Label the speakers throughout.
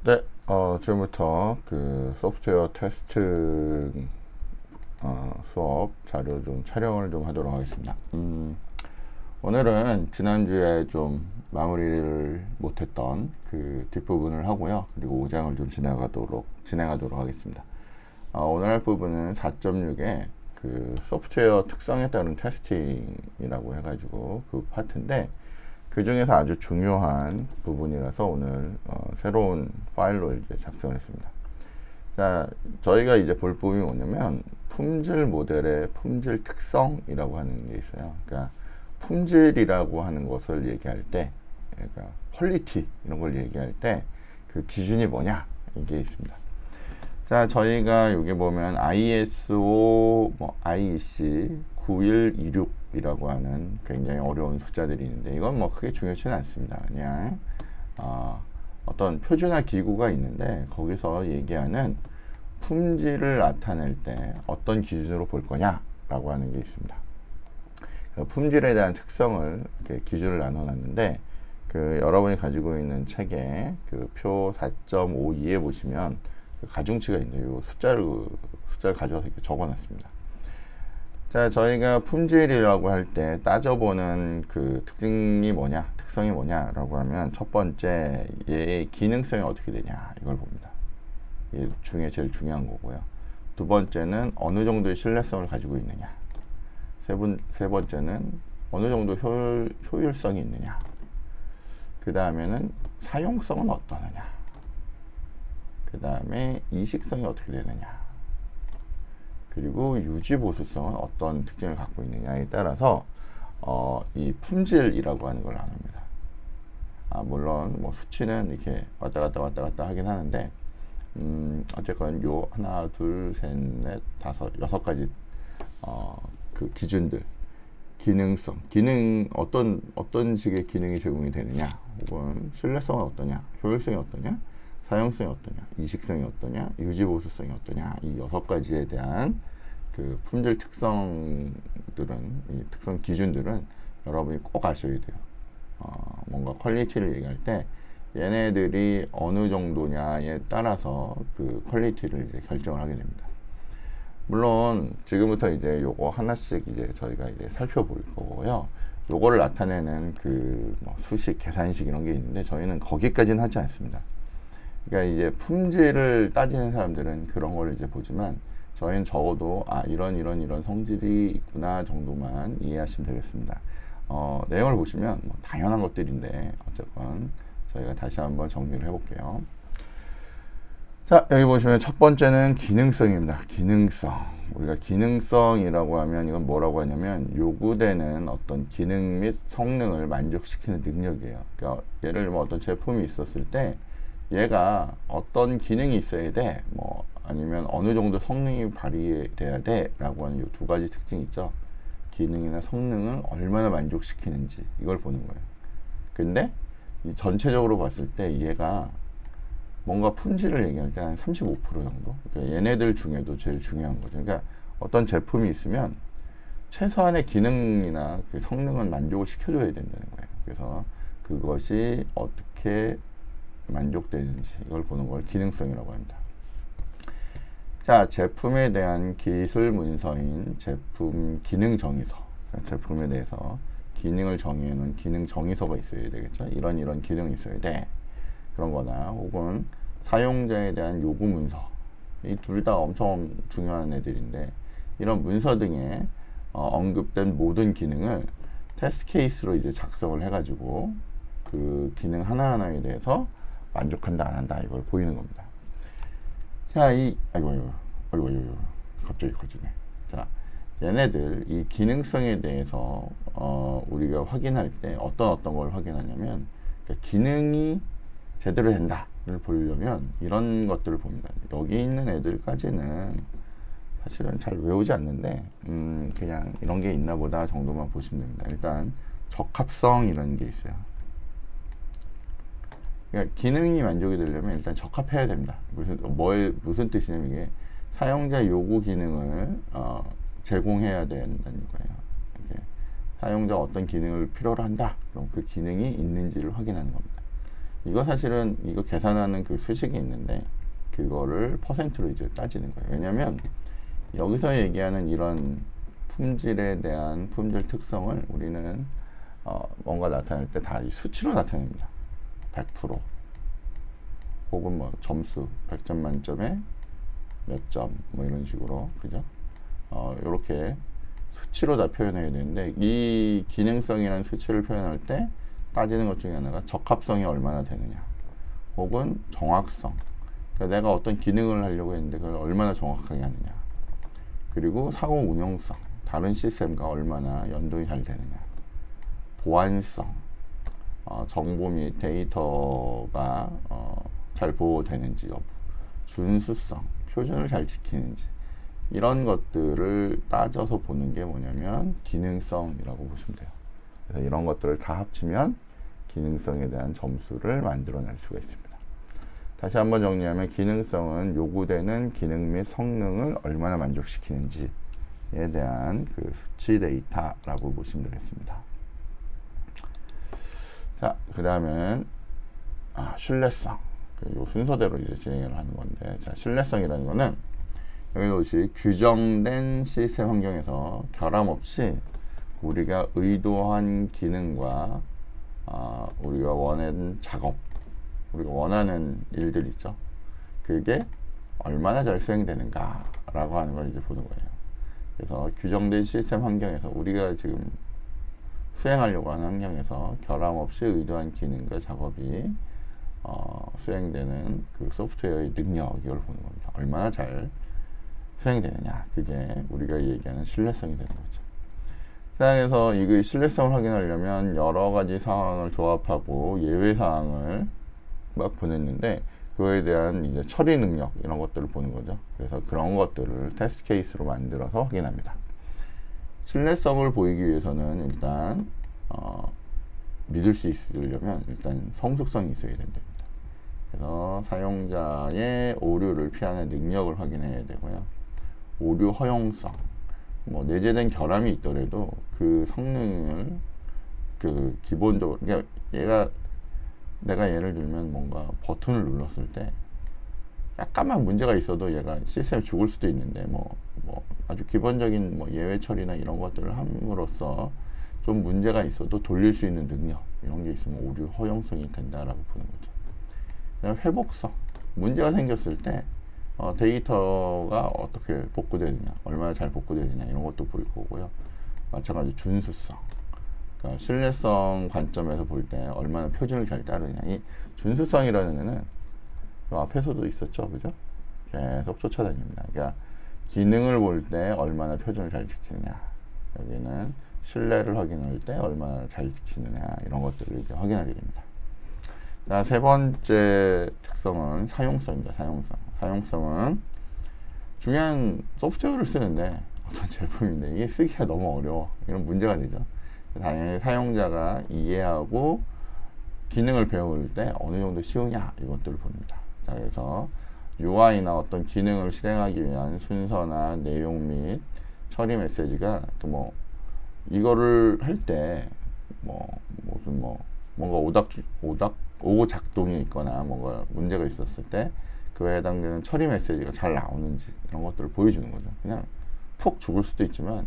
Speaker 1: 네, 지금부터 그 소프트웨어 테스트 수업 자료 좀 촬영을 좀 하도록 하겠습니다. 오늘은 지난주에 좀 마무리를 못했던 그 뒷부분을 하고요. 그리고 5장을 좀 진행하도록 하겠습니다. 오늘 할 부분은 4.6의 그 소프트웨어 특성에 따른 테스팅이라고 해가지고 그 파트인데, 그 중에서 아주 중요한 부분이라서 오늘 새로운 파일로 이제 작성을 했습니다. 자, 저희가 이제 볼 부분이 뭐냐면 품질 모델의 품질 특성이라고 하는 게 있어요. 그러니까 품질이라고 하는 것을 얘기할 때, 그러니까 퀄리티 이런 걸 얘기할 때 그 기준이 뭐냐, 이게 있습니다. 자, 저희가 여기 보면 ISO IEC 9126이라고 하는 굉장히 어려운 숫자들이 있는데, 이건 뭐 크게 중요치는 않습니다. 그냥 어떤 표준화 기구가 있는데 거기서 얘기하는 품질을 나타낼 때 어떤 기준으로 볼 거냐라고 하는 게 있습니다. 그 품질에 대한 특성을 이렇게 기준을 나눠놨는데, 그 여러분이 가지고 있는 책에 그 표 4.52에 보시면 그 가중치가 있는데, 이 숫자를 가져와서 이렇게 적어놨습니다. 자, 저희가 품질이라고 할 때 따져보는 그 특성이 뭐냐라고 하면, 첫 번째, 얘의 기능성이 어떻게 되냐, 이걸 봅니다. 이 중에 제일 중요한 거고요. 두 번째는 어느 정도의 신뢰성을 가지고 있느냐. 세 번째는 어느 정도 효율성이 있느냐. 그 다음에는 사용성은 어떠느냐. 그 다음에 이식성이 어떻게 되느냐. 그리고 유지 보수성은 어떤 특징을 갖고 있느냐에 따라서 이 품질이라고 하는 걸 나눕니다. 물론 뭐 수치는 이렇게 왔다 갔다 하긴 하는데, 어쨌건 요 하나, 둘, 셋, 넷, 다섯, 여섯 가지 그 기준들, 기능 어떤 식의 기능이 제공이 되느냐, 혹은 신뢰성은 어떠냐, 효율성이 어떠냐, 사용성이 어떠냐, 이식성이 어떠냐, 유지 보수성이 어떠냐, 이 여섯 가지에 대한 그 품질 특성 기준들은 여러분이 꼭 아셔야 돼요. 뭔가 퀄리티를 얘기할 때 얘네들이 어느 정도냐에 따라서 그 퀄리티를 이제 결정을 하게 됩니다. 물론 지금부터 이제 요거 하나씩 이제 저희가 이제 살펴볼 거고요. 요거를 나타내는 그 뭐 수식, 계산식 이런 게 있는데, 저희는 거기까지는 하지 않습니다. 그러니까 이제 품질을 따지는 사람들은 그런 걸 이제 보지만, 저희는 적어도 이런 성질이 있구나 정도만 이해하시면 되겠습니다. 내용을 보시면 뭐 당연한 것들인데, 어쨌건 저희가 다시 한번 정리를 해볼게요. 자, 여기 보시면 첫 번째는 기능성입니다. 우리가 기능성이라고 하면 이건 뭐라고 하냐면, 요구되는 어떤 기능 및 성능을 만족시키는 능력이에요. 그러니까 예를 들면 어떤 제품이 있었을 때 얘가 어떤 기능이 있어야 돼, 뭐 아니면 어느 정도 성능이 발휘돼야 돼 라고 하는 이 두 가지 특징이 있죠. 기능이나 성능을 얼마나 만족시키는지, 이걸 보는 거예요. 근데 이 전체적으로 봤을 때 얘가 뭔가 품질을 얘기할 때 한 35% 정도, 그러니까 얘네들 중에도 제일 중요한 거죠. 그러니까 어떤 제품이 있으면 최소한의 기능이나 그 성능을 만족을 시켜줘야 된다는 거예요. 그래서 그것이 어떻게 만족되는지, 이걸 보는 걸 기능성이라고 합니다. 자, 제품에 대한 기술 문서인 제품 기능 정의서. 제품에 대해서 기능을 정의하는 기능 정의서가 있어야 되겠죠. 이런 기능이 있어야 돼, 그런 거나, 혹은 사용자에 대한 요구 문서. 이 둘 다 엄청 중요한 애들인데, 이런 문서 등에 언급된 모든 기능을 테스트 케이스로 이제 작성을 해가지고 그 기능 하나하나에 대해서 만족한다 안 한다, 이걸 보이는 겁니다. 자, 아이고, 갑자기 커지네. 자, 얘네들 이 기능성에 대해서 우리가 확인할 때 어떤 걸 확인하냐면, 그러니까 기능이 제대로 된다를 보려면 이런 것들을 봅니다. 여기 있는 애들까지는 사실은 잘 외우지 않는데, 그냥 이런 게 있나 보다 정도만 보시면 됩니다. 일단 적합성이라는 게 있어요. 그러니까 기능이 만족이 되려면 일단 적합해야 됩니다. 무슨 뜻이냐면, 이게 사용자 요구 기능을 제공해야 된다는 거예요. 이렇게 사용자가 어떤 기능을 필요로 한다, 그럼 그 기능이 있는지를 확인하는 겁니다. 이거 사실은 이거 계산하는 그 수식이 있는데 그거를 퍼센트로 이제 따지는 거예요. 왜냐면 여기서 얘기하는 이런 품질에 대한 품질 특성을 우리는 뭔가 나타낼 때 다 이 수치로 나타냅니다. 100% 혹은 뭐 점수 100점 만점에 몇 점 뭐 이런 식으로, 그죠? 이렇게 수치로 다 표현해야 되는데, 이 기능성이라는 수치를 표현할 때 따지는 것 중에 하나가 적합성이 얼마나 되느냐, 혹은 정확성. 그러니까 내가 어떤 기능을 하려고 했는데 그걸 얼마나 정확하게 하느냐, 그리고 상호 운용성, 다른 시스템과 얼마나 연동이 잘 되느냐, 보안성, 정보 및 데이터가 잘 보호되는지 여부, 준수성, 표준을 잘 지키는지, 이런 것들을 따져서 보는 게 뭐냐면 기능성이라고 보시면 돼요. 그래서 이런 것들을 다 합치면 기능성에 대한 점수를 만들어낼 수가 있습니다. 다시 한번 정리하면 기능성은 요구되는 기능 및 성능을 얼마나 만족시키는지에 대한 그 수치 데이터라고 보시면 되겠습니다. 자, 그 다음엔 신뢰성. 요 순서대로 이제 진행을 하는 건데, 자, 신뢰성이라는 거는 여기 보시 규정된 시스템 환경에서 결함 없이 우리가 의도한 기능과 우리가 원하는 작업, 우리가 원하는 일들 있죠. 그게 얼마나 잘 수행되는가 라고 하는 걸 이제 보는 거예요. 그래서 규정된 시스템 환경에서 우리가 지금 수행하려고 하는 환경에서 결함 없이 의도한 기능과 작업이 수행되는 그 소프트웨어의 능력, 이걸 보는 겁니다. 얼마나 잘 수행되느냐, 그게 우리가 얘기하는 신뢰성이 되는 거죠. 세상에서 이 신뢰성을 확인하려면 여러 가지 상황을 조합하고 예외 사항을 막 보냈는데 그거에 대한 이제 처리 능력, 이런 것들을 보는 거죠. 그래서 그런 것들을 테스트 케이스로 만들어서 확인합니다. 신뢰성을 보이기 위해서는 일단 믿을 수 있으려면 일단 성숙성이 있어야 된답니다. 그래서 사용자의 오류를 피하는 능력을 확인해야 되고요. 오류 허용성, 뭐 내재된 결함이 있더라도 그 성능을 그 기본적으로, 그러니까 내가 예를 들면 뭔가 버튼을 눌렀을 때 약간만 문제가 있어도 얘가 시스템이 죽을 수도 있는데 뭐 아주 기본적인 뭐 예외 처리나 이런 것들을 함으로써 좀 문제가 있어도 돌릴 수 있는 능력, 이런 게 있으면 오류 허용성이 된다라고 보는 거죠. 그다음에 회복성, 문제가 생겼을 때 데이터가 어떻게 복구되느냐, 얼마나 잘 복구되느냐, 이런 것도 볼 거고요. 마찬가지로 준수성, 그러니까 신뢰성 관점에서 볼 때 얼마나 표준을 잘 따르냐. 이 준수성이라는 애는 앞에서도 있었죠, 그죠? 계속 쫓아다닙니다. 그러니까 기능을 볼 때 얼마나 표준을 잘 지키느냐, 여기는 신뢰를 확인할 때 얼마나 잘 지키느냐, 이런 것들을 이제 확인하게 됩니다. 자, 세 번째 특성은 사용성입니다. 사용성은 중요한 소프트웨어를 쓰는데 어떤 제품인데 이게 쓰기가 너무 어려워, 이런 문제가 되죠. 당연히 사용자가 이해하고 기능을 배울 때 어느 정도 쉬우냐, 이것들을 봅니다. 자, 그래서 UI나 어떤 기능을 실행하기 위한 순서나 내용 및 처리 메시지가 또 뭐 이거를 할 때 무슨 뭔가 오작동이 있거나 뭔가 문제가 있었을 때 그에 해당되는 처리 메시지가 잘 나오는지, 이런 것들을 보여주는 거죠. 그냥 푹 죽을 수도 있지만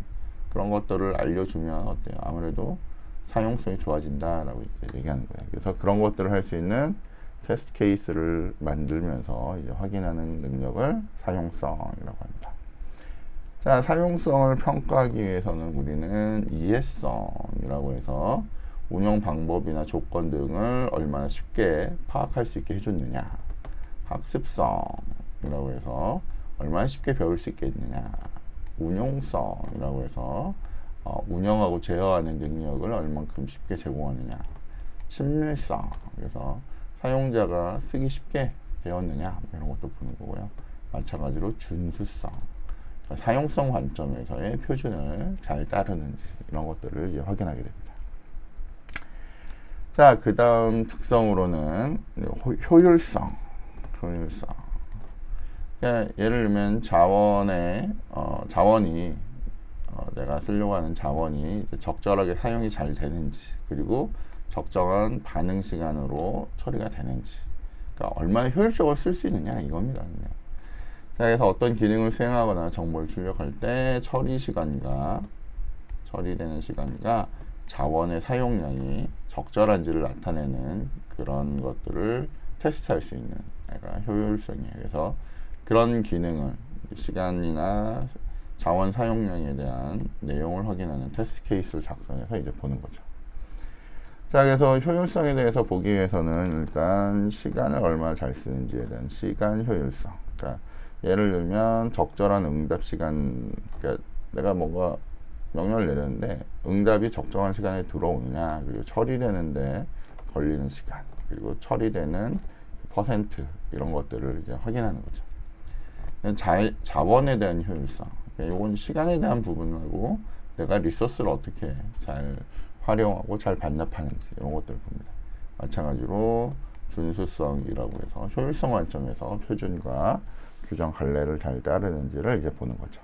Speaker 1: 그런 것들을 알려주면 어때요? 아무래도 사용성이 좋아진다라고 얘기하는 거예요. 그래서 그런 것들을 할 수 있는 테스트 케이스를 만들면서 이제 확인하는 능력을 사용성이라고 합니다. 자, 사용성을 평가하기 위해서는 우리는 이해성이라고 해서 운영 방법이나 조건 등을 얼마나 쉽게 파악할 수 있게 해줬느냐, 학습성이라고 해서 얼마나 쉽게 배울 수 있겠느냐, 운용성이라고 해서 운영하고 제어하는 능력을 얼만큼 쉽게 제공하느냐, 친밀성, 그래서 사용자가 쓰기 쉽게 되었느냐, 이런 것도 보는 거고요. 마찬가지로 준수성, 그러니까 사용성 관점에서의 표준을 잘 따르는지, 이런 것들을 이제 확인하게 됩니다. 자, 그 다음 특성으로는 효율성. 그러니까 예를 들면 자원이 내가 쓰려고 하는 자원이 적절하게 사용이 잘 되는지, 그리고 적정한 반응 시간으로 처리가 되는지, 그러니까 얼마나 효율적으로 쓸 수 있느냐 이겁니다. 그냥. 자, 그래서 어떤 기능을 수행하거나 정보를 출력할 때 처리되는 시간과 자원의 사용량이 적절한지를 나타내는 그런 것들을 테스트할 수 있는, 그러니까 효율성이에요. 그래서 그런 기능을 시간이나 자원 사용량에 대한 내용을 확인하는 테스트 케이스를 작성해서 이제 보는 거죠. 자, 그래서 효율성에 대해서 보기 위해서는 일단 시간을 얼마나 잘 쓰는지에 대한 시간 효율성. 그러니까 예를 들면 적절한 응답 시간, 그러니까 내가 뭔가 명령을 내렸는데 응답이 적정한 시간에 들어오느냐, 그리고 처리되는데 걸리는 시간, 그리고 처리되는 퍼센트, 이런 것들을 이제 확인하는 거죠. 자원에 대한 효율성, 이건 시간에 대한 부분하고 내가 리소스를 어떻게 잘 활용하고 잘 반납하는지 이런 것들을 봅니다. 마찬가지로 준수성이라고 해서 효율성 관점에서 표준과 규정 관례를 잘 따르는지를 이제 보는 거죠.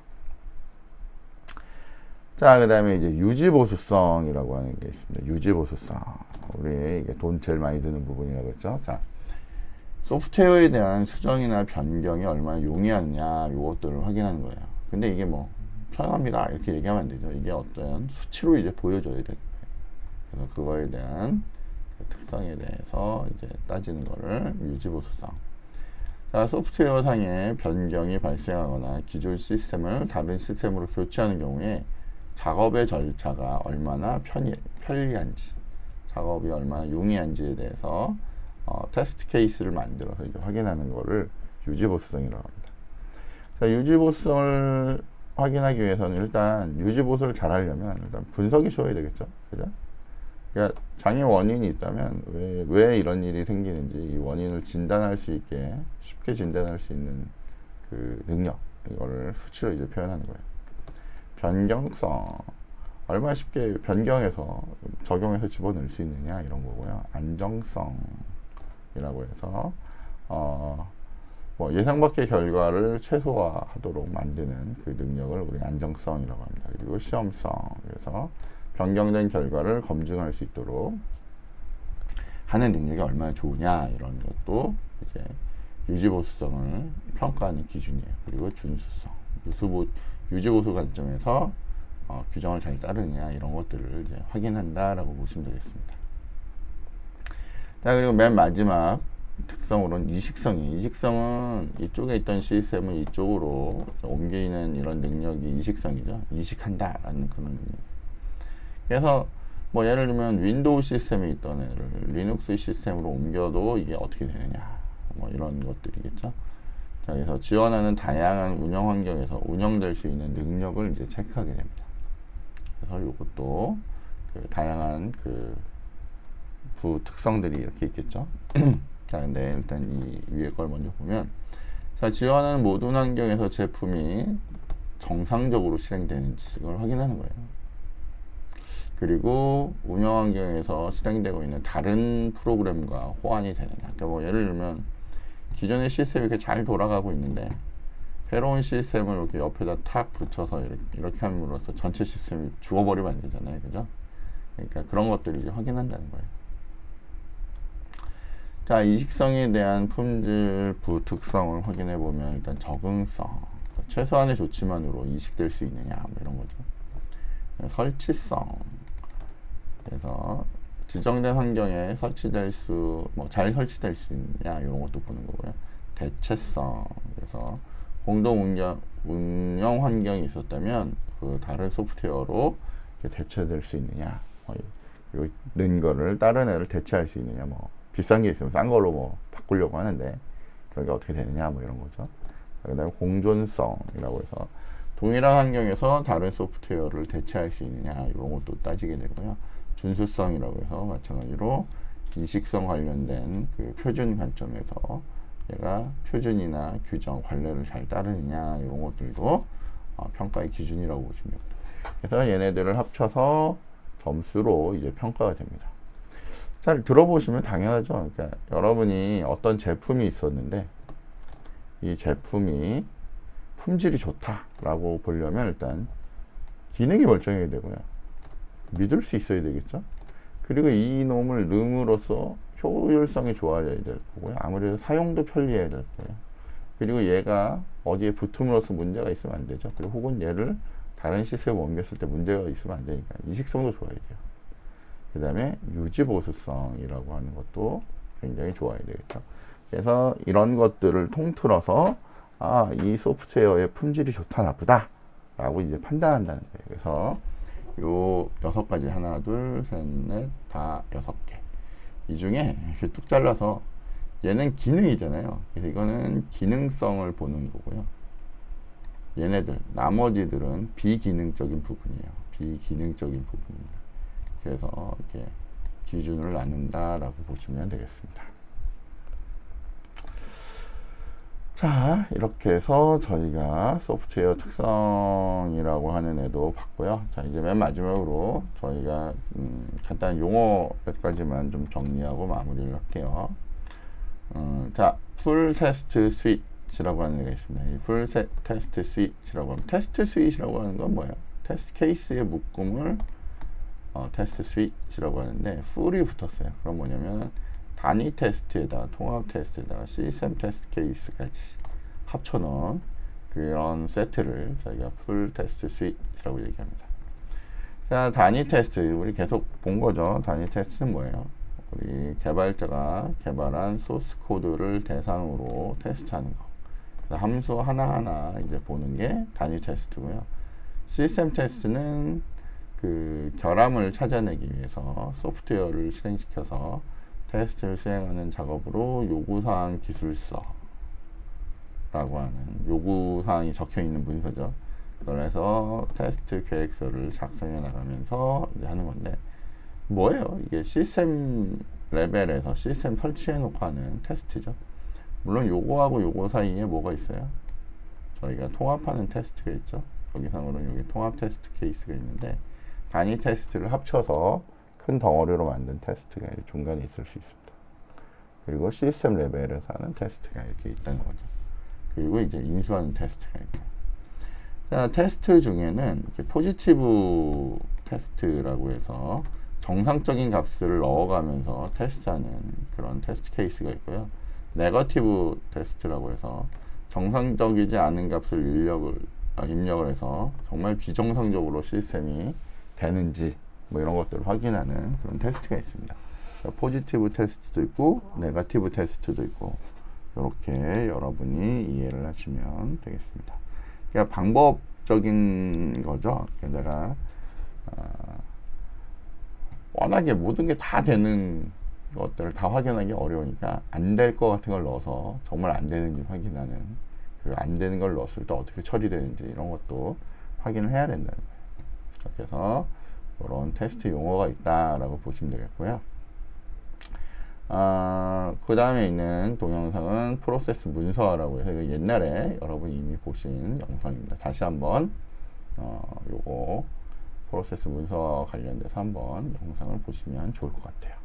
Speaker 1: 자, 그 다음에 이제 유지보수성이라고 하는 게 있습니다. 유지보수성. 우리 이게 돈 제일 많이 드는 부분이라고 했죠. 자, 소프트웨어에 대한 수정이나 변경이 얼마나 용이하느냐, 요것들을 확인하는 거예요. 근데 이게 뭐, 편합니다. 이렇게 얘기하면 안 되죠. 이게 어떤 수치로 이제 보여줘야 되는 거예요. 그래서 그거에 대한 그 특성에 대해서 이제 따지는 거를 유지보수성. 자, 소프트웨어 상의 변경이 발생하거나 기존 시스템을 다른 시스템으로 교체하는 경우에 작업의 절차가 얼마나 편리한지, 작업이 얼마나 용이한지에 대해서 테스트 케이스를 만들어서 이제 확인하는 거를 유지보수성이라고 합니다. 자, 유지보수성을 확인하기 위해서는 일단 유지보수를 잘 하려면 일단 분석이 쉬워야 되겠죠. 그죠? 그러니까 장애 원인이 있다면 왜 이런 일이 생기는지 이 원인을 진단할 수 있게 쉽게 진단할 수 있는 그 능력, 이거를 수치로 이제 표현하는 거예요. 변경성, 얼마나 쉽게 변경해서 적용해서 집어넣을 수 있느냐 이런 거고요. 안정성이라고 해서 뭐 예상 밖의 결과를 최소화하도록 만드는 그 능력을 우리 안정성이라고 합니다. 그리고 시험성, 그래서 변경된 결과를 검증할 수 있도록 하는 능력이 얼마나 좋으냐 이런 것도 이제 유지보수성을 평가하는 기준이에요. 그리고 준수성, 유지보수 관점에서 규정을 잘 따르느냐 이런 것들을 이제 확인한다라고 보시면 되겠습니다. 자, 그리고 맨 마지막 특성으로는 이식성은 이쪽에 있던 시스템을 이쪽으로 옮기는 이런 능력이 이식성이죠. 이식한다라는 그런 능력. 그래서 뭐 예를 들면 윈도우 시스템에 있던 애를 리눅스 시스템으로 옮겨도 이게 어떻게 되느냐, 뭐 이런 것들이겠죠. 자, 그래서 지원하는 다양한 운영 환경에서 운영될 수 있는 능력을 이제 체크하게 됩니다. 그래서 이것도 그 다양한 그 부특성들이 이렇게 있겠죠. 자, 근데 일단 이 위에 걸 먼저 보면, 자, 지원하는 모든 환경에서 제품이 정상적으로 실행되는지 이걸 확인하는 거예요. 그리고 운영 환경에서 실행되고 있는 다른 프로그램과 호환이 되느냐. 그러니까 뭐 예를 들면 기존의 시스템이 이렇게 잘 돌아가고 있는데 새로운 시스템을 이렇게 옆에다 탁 붙여서 이렇게 함으로써 전체 시스템이 죽어버리면 안 되잖아요. 그죠? 그러니까 그런 것들을 이제 확인한다는 거예요. 자, 이식성에 대한 품질 부특성을 확인해 보면 일단 적응성, 그러니까 최소한의 조치만으로 이식될 수 있느냐, 뭐 이런 거죠. 설치성, 그래서 지정된 환경에 잘 설치될 수 있느냐 이런 것도 보는 거고요. 대체성, 그래서 공동 운영 환경이 있었다면 그 다른 소프트웨어로 대체될 수 있느냐, 그리고 는 거를 다른 애를 대체할 수 있느냐, 뭐 비싼 게 있으면 싼 걸로 뭐 바꾸려고 하는데 그런 게 어떻게 되느냐, 뭐 이런 거죠. 그다음에 공존성이라고 해서 동일한 환경에서 다른 소프트웨어를 대체할 수 있느냐 이런 것도 따지게 되고요. 준수성이라고 해서 마찬가지로 이식성 관련된 그 표준 관점에서 얘가 표준이나 규정 관례를 잘 따르느냐 이런 것들도 평가의 기준이라고 보시면 됩니다. 그래서 얘네들을 합쳐서 점수로 이제 평가가 됩니다. 잘 들어보시면 당연하죠. 그러니까 여러분이 어떤 제품이 있었는데 이 제품이 품질이 좋다라고 보려면 일단 기능이 멀쩡해야 되고요. 믿을 수 있어야 되겠죠. 그리고 이 놈을 넣음으로써 효율성이 좋아져야 될 거고요. 아무래도 사용도 편리해야 될 거예요. 그리고 얘가 어디에 붙음으로써 문제가 있으면 안 되죠. 그리고 혹은 얘를 다른 시스템에 옮겼을 때 문제가 있으면 안 되니까 이식성도 좋아야 돼요. 그 다음에 유지보수성이라고 하는 것도 굉장히 좋아야 되겠죠. 그래서 이런 것들을 통틀어서 이 소프트웨어의 품질이 좋다 나쁘다 라고 이제 판단한다는 거예요. 그래서 요 6가지 하나 둘 셋 넷 다 6개 이 중에 이렇게 뚝 잘라서 얘는 기능이잖아요. 그래서 이거는 기능성을 보는 거고요. 얘네들 나머지들은 비기능적인 부분이에요. 비기능적인 부분입니다. 그래서 이렇게 기준을 나눈다라고 보시면 되겠습니다. 자, 이렇게 해서 저희가 소프트웨어 특성이라고 하는 애도 봤고요. 자, 이제 맨 마지막으로 저희가 간단한 용어 몇 가지만 좀 정리하고 마무리를 할게요. 자, 풀 테스트 스위치라고 하는 애가 있습니다. 이 풀 테스트 스위치라고 하면 테스트 스위치라고 하는 건 뭐예요? 테스트 케이스의 묶음을 테스트 스위치라고 하는데 풀이 붙었어요. 그럼 뭐냐면 단위 테스트에다가 통합 테스트에다가 시스템 테스트 케이스까지 합쳐놓은 그런 세트를 저희가 풀 테스트 스위치라고 얘기합니다. 자, 단위 테스트 우리 계속 본 거죠. 단위 테스트는 뭐예요? 우리 개발자가 개발한 소스 코드를 대상으로 테스트하는 거. 함수 하나하나 이제 보는 게 단위 테스트고요. 시스템 테스트는 그 결함을 찾아내기 위해서 소프트웨어를 실행시켜서 테스트를 수행하는 작업으로 요구사항 기술서라고 하는 요구사항이 적혀있는 문서죠. 그걸 해서 테스트 계획서를 작성해 나가면서 이제 하는 건데 뭐예요? 이게 시스템 레벨에서 시스템 설치해 놓고 하는 테스트죠. 물론 요거하고 요거 사이에 뭐가 있어요? 저희가 통합하는 테스트가 있죠. 여기상으로는 여기 통합 테스트 케이스가 있는데 단위 테스트를 합쳐서 큰 덩어리로 만든 테스트가 중간에 있을 수 있습니다. 그리고 시스템 레벨에서 하는 테스트가 이렇게 있다는 거죠. 그리고 이제 인수하는 테스트가 있고. 자, 테스트 중에는 이렇게 포지티브 테스트라고 해서 정상적인 값을 넣어가면서 테스트하는 그런 테스트 케이스가 있고요. 네거티브 테스트라고 해서 정상적이지 않은 값을 입력을 해서 정말 비정상적으로 시스템이 되는지 뭐 이런 것들을 확인하는 그런 테스트가 있습니다. 포지티브 테스트도 있고 네거티브 테스트도 있고 이렇게 여러분이 이해를 하시면 되겠습니다. 그러니까 방법적인 거죠. 내가 워낙에 모든 게 다 되는 것들을 다 확인하기 어려우니까 안 될 것 같은 걸 넣어서 정말 안 되는지 확인하는, 그리고 안 되는 걸 넣었을 때 어떻게 처리되는지 이런 것도 확인을 해야 된다는 거예요. 그래서 이런 테스트 용어가 있다라고 보시면 되겠고요. 그 다음에 있는 동영상은 프로세스 문서라고 해서 옛날에 여러분이 이미 보신 영상입니다. 다시 한번 요거 프로세스 문서와 관련돼서 한번 영상을 보시면 좋을 것 같아요.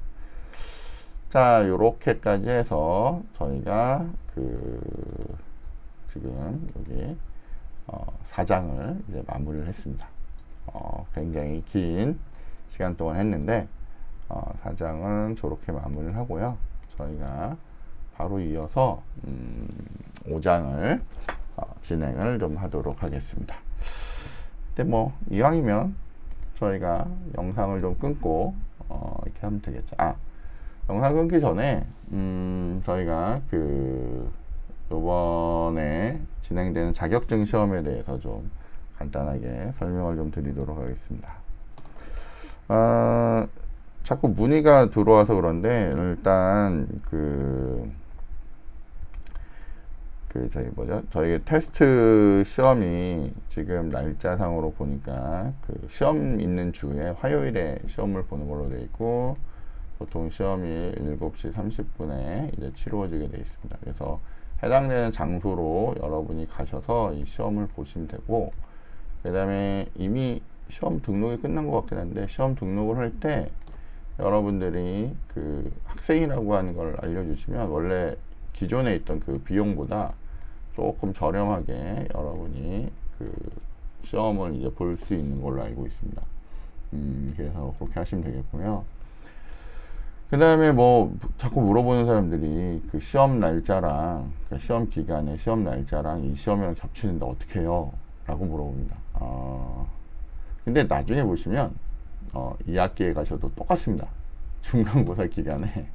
Speaker 1: 자, 요렇게까지 해서 저희가 지금 여기 4장을 이제 마무리를 했습니다. 굉장히 긴 시간 동안 했는데 4장은 저렇게 마무리를 하고요. 저희가 바로 이어서 5장을 진행을 좀 하도록 하겠습니다. 근데 뭐 이왕이면 저희가 영상을 좀 끊고 이렇게 하면 되겠죠. 영상 끊기 전에 저희가 요번에 진행되는 자격증 시험에 대해서 좀 간단하게 설명을 좀 드리도록 하겠습니다. 자꾸 문의가 들어와서 그런데 일단 저희 테스트 시험이 지금 날짜상으로 보니까 시험 있는 주에 화요일에 시험을 보는 걸로 되어 있고, 보통 시험이 7시 30분에 이제 치루어지게 되어 있습니다. 그래서 해당되는 장소로 여러분이 가셔서 이 시험을 보시면 되고, 그 다음에 이미 시험 등록이 끝난 것 같긴 한데, 시험 등록을 할 때 여러분들이 학생이라고 하는 걸 알려주시면 원래 기존에 있던 비용보다 조금 저렴하게 여러분이 시험을 이제 볼 수 있는 걸로 알고 있습니다. 그래서 그렇게 하시면 되겠고요. 그 다음에 뭐 자꾸 물어보는 사람들이 그 시험 날짜랑 그러니까 시험 기간에 시험 날짜랑 이 시험이랑 겹치는데 어떻게 해요? 라고 물어봅니다. 근데 나중에 보시면 2학기에 가셔도 똑같습니다. 중간고사 기간에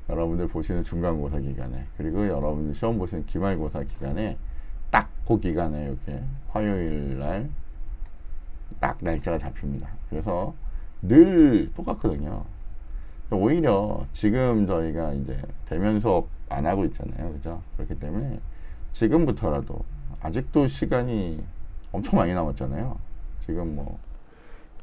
Speaker 1: 여러분들 보시는 중간고사 기간에 그리고 여러분들 시험 보시는 기말고사 기간에 딱 그 기간에 이렇게 화요일 날 딱 날짜가 잡힙니다. 그래서 늘 똑같거든요. 오히려 지금 저희가 이제 대면 수업 안 하고 있잖아요. 그죠? 그렇기 때문에 지금부터라도 아직도 시간이 엄청 많이 남았잖아요. 지금 뭐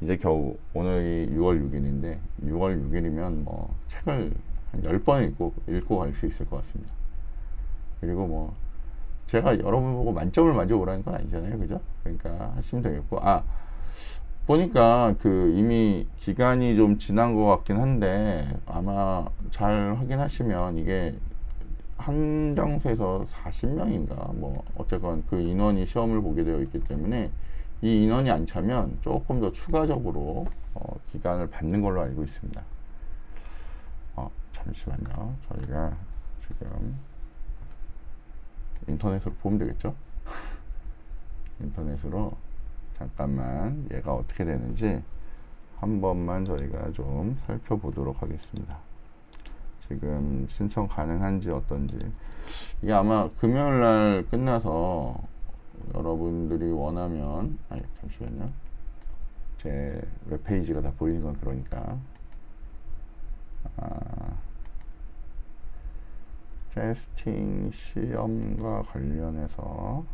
Speaker 1: 이제 겨우 오늘이 6월 6일인데 6월 6일이면 뭐 책을 한 10번 읽고 갈 수 있을 것 같습니다. 그리고 뭐 제가 여러분 보고 만점을 맞아 오라는 건 아니잖아요. 그죠? 그러니까 하시면 되겠고 보니까 그 이미 기간이 좀 지난 것 같긴 한데 아마 잘 확인하시면 이게 한정수에서 40명인가 뭐 어쨌건 그 인원이 시험을 보게 되어 있기 때문에 이 인원이 안 차면 조금 더 추가적으로 기간을 받는 걸로 알고 있습니다. 잠시만요. 저희가 지금 인터넷으로 보면 되겠죠? 인터넷으로 잠깐만 얘가 어떻게 되는지 한 번만 저희가 좀 살펴보도록 하겠습니다. 지금 신청 가능한지 어떤지 이게 아마 금요일날 끝나서 여러분들이 원하면 잠시만요. 제 웹페이지가 다 보이는 건 그러니까 테스팅 시험과 관련해서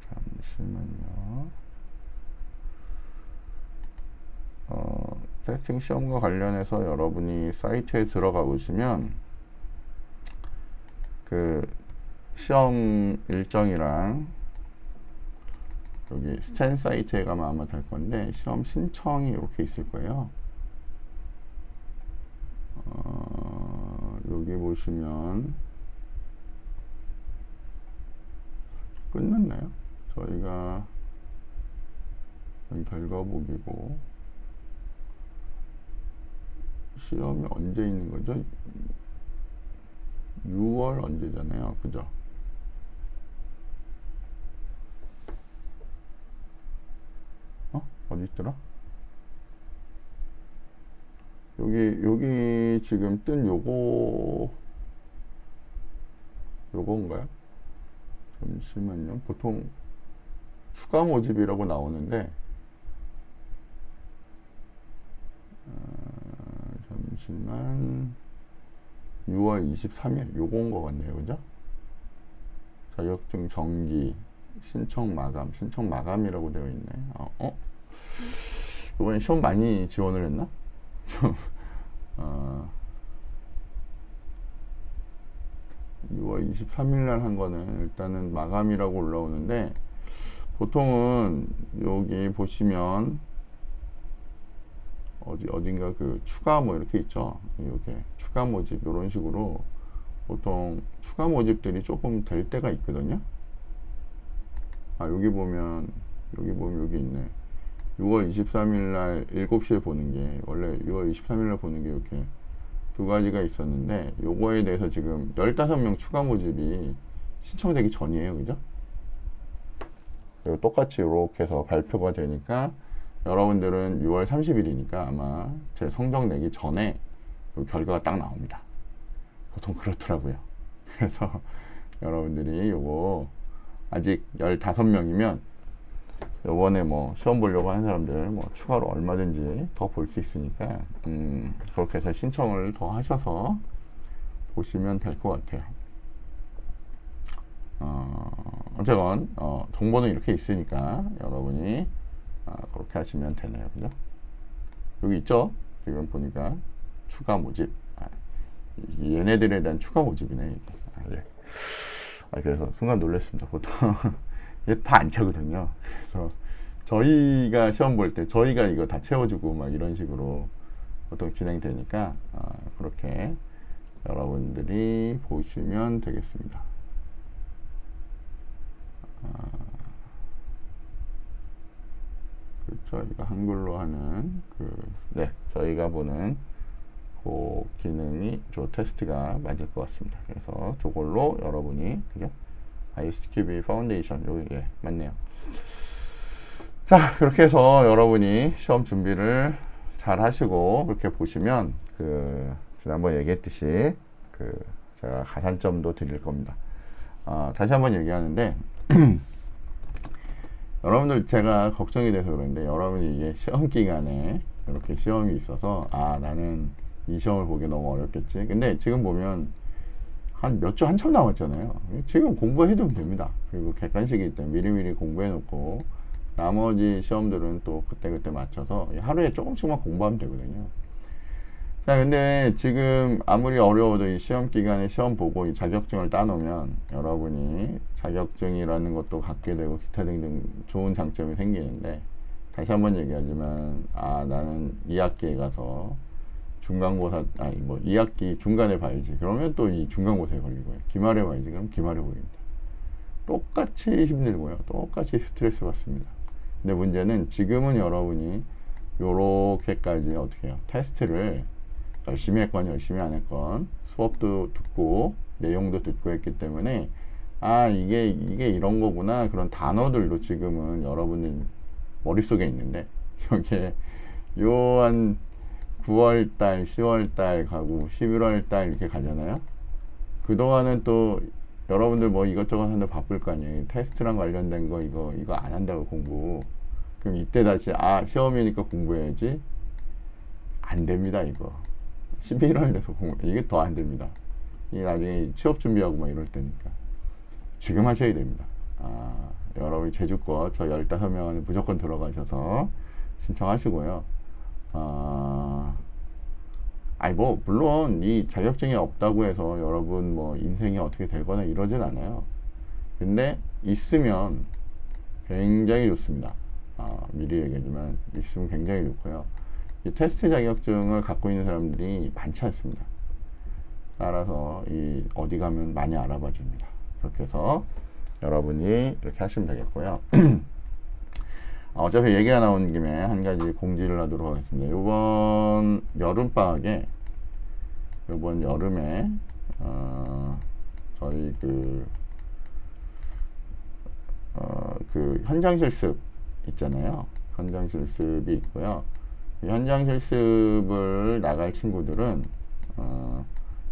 Speaker 1: 잠시만요. 테스팅 시험과 관련해서 여러분이 사이트에 들어가 보시면 그 시험 일정이랑 여기 스탠 사이트에 가면 아마 될 건데 시험 신청이 이렇게 있을 거예요. 여기 보시면 끝났나요? 저희가 결과 보기고 시험이 언제 있는 거죠? 6월 언제잖아요. 그죠? 어디 있더라? 여기 지금 뜬 요건가요? 잠시만요. 보통 추가 모집이라고 나오는데 잠시만 6월 23일 요건 거 같네요. 그죠? 자격증 정기 신청 마감이라고 되어 있네. 이번에 시험 많이 지원을 했나? 6월 23일 날 한 거는 일단은 마감이라고 올라오는데 보통은 여기 보시면 어딘가 그 추가 뭐 이렇게 있죠. 이렇게 추가 모집 이런 식으로 보통 추가 모집들이 조금 될 때가 있거든요. 여기 보면 여기 있네. 6월 23일 날 7시에 보는 게 원래 6월 23일 날 보는 게 이렇게 두 가지가 있었는데 요거에 대해서 지금 15명 추가 모집이 신청되기 전이에요. 그죠? 그리고 똑같이 이렇게 해서 발표가 되니까 여러분들은 6월 30일이니까 아마 제 성적 내기 전에 그 결과가 딱 나옵니다. 보통 그렇더라고요. 그래서 여러분들이 요거 아직 15명이면 요번에 뭐 시험 보려고 하는 사람들 뭐 추가로 얼마든지 더 볼 수 있으니까 그렇게 해서 신청을 더 하셔서 보시면 될 것 같아요. 어쨌건 정보는 이렇게 있으니까 여러분이 그렇게 하시면 되네요. 그죠? 여기 있죠? 지금 보니까 추가 모집. 얘네들에 대한 추가 모집이네. 예. 그래서 순간 놀랐습니다. 보통 이게 다 안 차거든요. 그래서 저희가 시험 볼 때 저희가 이거 다 채워주고 막 이런 식으로 보통 진행되니까 그렇게 여러분들이 보시면 되겠습니다. 저희가 한글로 하는 저희가 보는 그 기능이 저 테스트가 맞을 것 같습니다. 그래서 저걸로 여러분이 그죠? ISTQB 파운데이션 여기 맞네요. 자, 그렇게 해서 여러분이 시험 준비를 잘 하시고 그렇게 보시면 지난번 얘기했듯이 제가 가산점도 드릴 겁니다. 다시 한번 얘기하는데 여러분들 제가 걱정이 돼서 그런데 여러분이 이게 시험 기간에 이렇게 시험이 있어서 나는 이 시험을 보기 너무 어렵겠지. 근데 지금 보면 한 몇 주 한참 남았잖아요. 지금 공부해두면 됩니다. 그리고 객관식이기 때문에 미리미리 공부해 놓고 나머지 시험들은 또 그때그때 맞춰서 하루에 조금씩만 공부하면 되거든요. 자, 근데 지금 아무리 어려워도 이 시험 기간에 시험 보고 이 자격증을 따놓으면 여러분이 자격증이라는 것도 갖게 되고 기타 등등 좋은 장점이 생기는데, 다시 한번 얘기하지만 나는 2학기에 가서 중간고사 2학기 중간에 봐야지. 그러면 또 이 중간고사에 걸리고요. 기말에 봐야지. 그럼 기말에 보입니다. 똑같이 힘들고요. 똑같이 스트레스 받습니다. 근데 문제는 지금은 여러분이 요렇게까지 어떻게 해요? 테스트를 열심히 했건 열심히 안 했건 수업도 듣고 내용도 듣고 했기 때문에 이게 이런 거구나, 그런 단어들도 지금은 여러분들 머릿속에 있는데, 여기에 요 한 9월달 10월달 가고 11월달 이렇게 가잖아요. 그동안은 또 여러분들 뭐 이것저것 하는데 바쁠 거 아니에요. 테스트랑 관련된 거 이거 안 한다고 공부. 그럼 이때 다시 시험이니까 공부해야지. 안 됩니다. 이거 11월 돼서 공부, 이게 더 안 됩니다. 이게 나중에 취업 준비하고 막 이럴 때니까 지금 하셔야 됩니다. 여러분이 제주거 저 15명 안에 무조건 들어가셔서 신청하시고요. 물론 이 자격증이 없다고 해서 여러분 뭐 인생이 어떻게 되거나 이러진 않아요. 근데 있으면 굉장히 좋습니다. 미리 얘기하지만 있으면 굉장히 좋고요. 이 테스트 자격증을 갖고 있는 사람들이 많지 않습니다. 따라서 어디 가면 많이 알아봐 줍니다. 그렇게 해서 여러분이 이렇게 하시면 되겠고요. 어차피 얘기가 나온 김에 한 가지 공지를 하도록 하겠습니다. 이번 여름에 저희 현장 실습 있잖아요. 현장 실습이 있고요. 현장 실습을 나갈 친구들은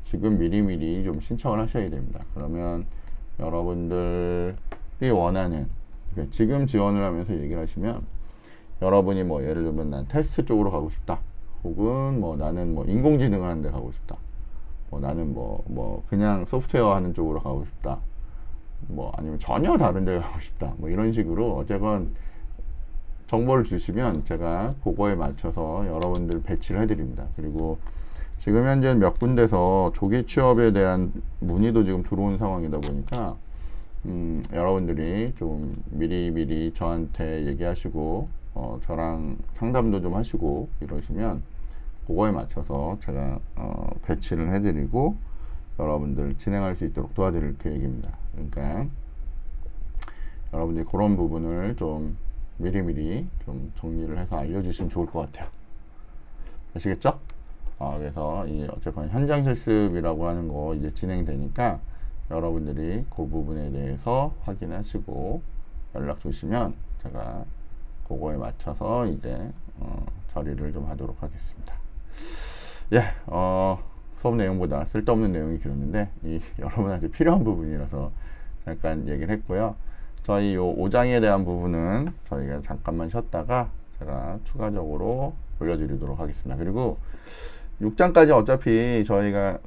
Speaker 1: 지금 미리미리 좀 신청을 하셔야 됩니다. 그러면 여러분들이 원하는, 그러니까 지금 지원을 하면서 얘기를 하시면 여러분이 뭐 예를 들면 난 테스트 쪽으로 가고 싶다, 혹은 뭐 나는 뭐 인공지능을 하는 데 가고 싶다, 뭐 나는 뭐 그냥 소프트웨어 하는 쪽으로 가고 싶다, 뭐 아니면 전혀 다른 데 가고 싶다, 뭐 이런 식으로 어쨌건 정보를 주시면 제가 그거에 맞춰서 여러분들 배치를 해드립니다. 그리고 지금 현재 몇 군데서 조기 취업에 대한 문의도 지금 들어온 상황이다 보니까 여러분들이 좀 미리 저한테 얘기하시고 저랑 상담도 좀 하시고 이러시면 그거에 맞춰서 제가 배치를 해드리고 여러분들 진행할 수 있도록 도와드릴 계획입니다. 그러니까 여러분들이 그런 부분을 좀 미리 좀 정리를 해서 알려주시면 좋을 것 같아요. 아시겠죠? 그래서 어쨌건 현장 실습이라고 하는 거 이제 진행되니까 여러분들이 그 부분에 대해서 확인하시고 연락 주시면 제가 그거에 맞춰서 이제 처리를 좀 하도록 하겠습니다. 수업 내용보다 쓸데없는 내용이 길었는데 여러분한테 필요한 부분이라서 잠깐 얘기를 했고요. 저희 요 5장에 대한 부분은 저희가 잠깐만 쉬었다가 제가 추가적으로 올려드리도록 하겠습니다. 그리고 6장까지 어차피 저희가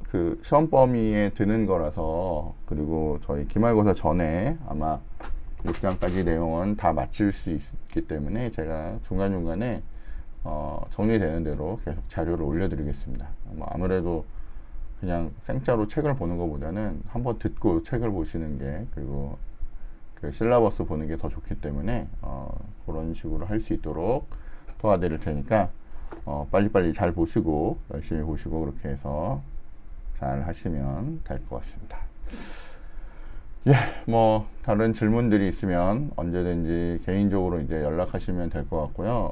Speaker 1: 시험 범위에 드는 거라서, 그리고 저희 기말고사 전에 아마 6장까지 내용은 다 마칠 수 있기 때문에 제가 중간중간에 정리되는 대로 계속 자료를 올려드리겠습니다. 아무래도 그냥 생짜로 책을 보는 것보다는 한번 듣고 책을 보시는 게, 그리고 실라버스 보는 게 더 좋기 때문에 그런 식으로 할 수 있도록 도와드릴 테니까 빨리빨리 잘 보시고 열심히 보시고 그렇게 해서 잘 하시면 될 것 같습니다. 예, 뭐 다른 질문들이 있으면 언제든지 개인적으로 이제 연락하시면 될 것 같고요.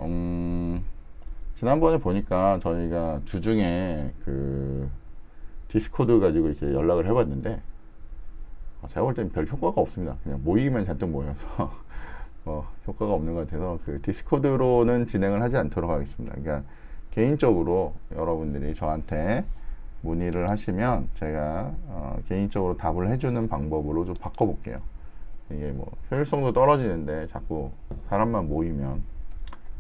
Speaker 1: 지난번에 보니까 저희가 주중에 그 디스코드 가지고 이렇게 연락을 해봤는데 제가 볼 때는 별 효과가 없습니다. 그냥 모이면 잔뜩 모여서 효과가 없는 것 같아서 그 디스코드로는 진행을 하지 않도록 하겠습니다. 그러니까 개인적으로 여러분들이 저한테 문의를 하시면 제가 개인적으로 답을 해주는 방법으로 좀 바꿔볼게요. 이게 뭐 효율성도 떨어지는데 자꾸 사람만 모이면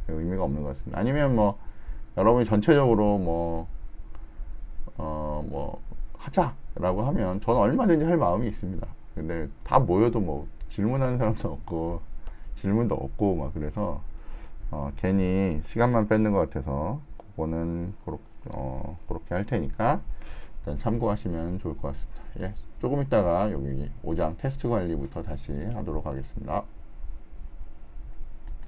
Speaker 1: 의미가 없는 것 같습니다. 아니면 뭐 여러분이 전체적으로 뭐 하자라고 하면 저는 얼마든지 할 마음이 있습니다. 근데 다 모여도 뭐 질문하는 사람도 없고 질문도 없고 막 그래서 괜히 시간만 뺏는 것 같아서 그거는 그렇게 할 테니까 일단 참고하시면 좋을 것 같습니다. 예, 조금 있다가 여기 5장 테스트 관리부터 다시 하도록 하겠습니다.